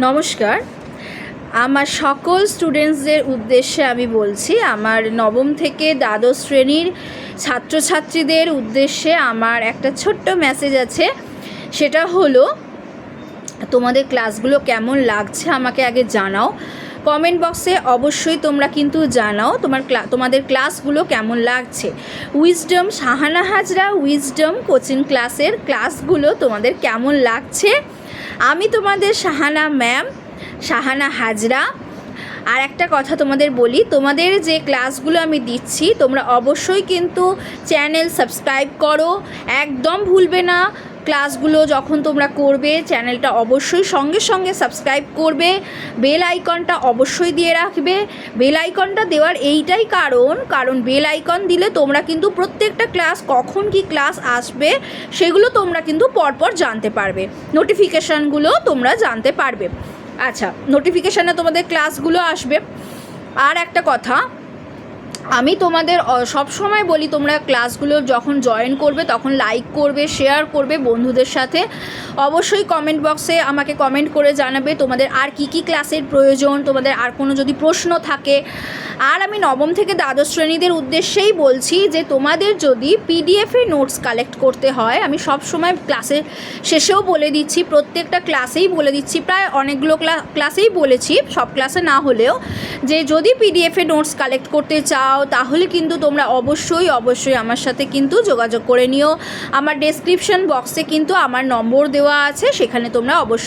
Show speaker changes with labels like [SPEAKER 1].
[SPEAKER 1] নমস্কার। আমার সকল স্টুডেন্টসদের উদ্দেশ্যে আমি বলছি, আমার নবম থেকে দ্বাদশ শ্রেণীর ছাত্রছাত্রীদের উদ্দেশ্যে আমার একটা ছোট্ট মেসেজ আছে। সেটা হলো, তোমাদের ক্লাসগুলো কেমন লাগছে আমাকে আগে জানাও। কমেন্ট বক্সে অবশ্যই তোমরা কিন্তু জানাও তোমাদের ক্লাসগুলো কেমন লাগছে। Wisdom Sahana Hazra wisdom coaching ক্লাসের ক্লাসগুলো তোমাদের কেমন লাগছে। আমি তোমাদের সাহানা হাজরা। আর একটা কথা তোমাদের বলি, তোমাদের যে ক্লাসগুলো আমি দিচ্ছি তোমরা অবশ্যই কিন্তু চ্যানেল সাবস্ক্রাইব করো, একদম ভুলবে না। ক্লাসগুলো যখন তোমরা করবে চ্যানেলটা অবশ্যই সঙ্গে সঙ্গে সাবস্ক্রাইব করবে, বেল আইকনটা অবশ্যই দিয়ে রাখবে। বেল আইকনটা দেওয়ার এইটাই কারণ বেল আইকন দিলে তোমরা কিন্তু প্রত্যেকটা ক্লাস কখন কি ক্লাস আসবে সেগুলো তোমরা কিন্তু পরপর জানতে পারবে, নোটিফিকেশানগুলো তোমরা জানতে পারবে। আচ্ছা, নোটিফিকেশানে তোমাদের ক্লাসগুলো আসবে। আর একটা কথা, আমি তোমাদের সব সময় বলি, তোমরা ক্লাসগুলো যখন জয়েন করবে তখন লাইক করবে, শেয়ার করবে বন্ধুদের সাথে। অবশ্যই কমেন্ট বক্সে আমাকে কমেন্ট করে জানাবে তোমাদের আর কি কি ক্লাসের প্রয়োজন, তোমাদের আর কোনো যদি প্রশ্ন থাকে। আর আমি নবম থেকে দ্বাদশ শ্রেণীদের উদ্দেশ্যেই বলছি যে তোমাদের যদি পিডিএফে নোটস কালেক্ট করতে হয়, আমি সব সময় ক্লাসের শেষেও বলে দিচ্ছি, প্রত্যেকটা ক্লাসেই বলে দিচ্ছি, প্রায় অনেকগুলো ক্লাসেই বলেছি, সব ক্লাসে না হলেও, যে যদি পিডিএফে নোটস কালেক্ট করতে চাও তাহলে কিন্তু তোমরা অবশ্যই আমার সাথে কিন্তু যোগাযোগ করে নিও। আমার ডেসক্রিপশন বক্সে কিন্তু আমার নম্বর দেওয়া আছে, সেখানে তোমরা অবশ্যই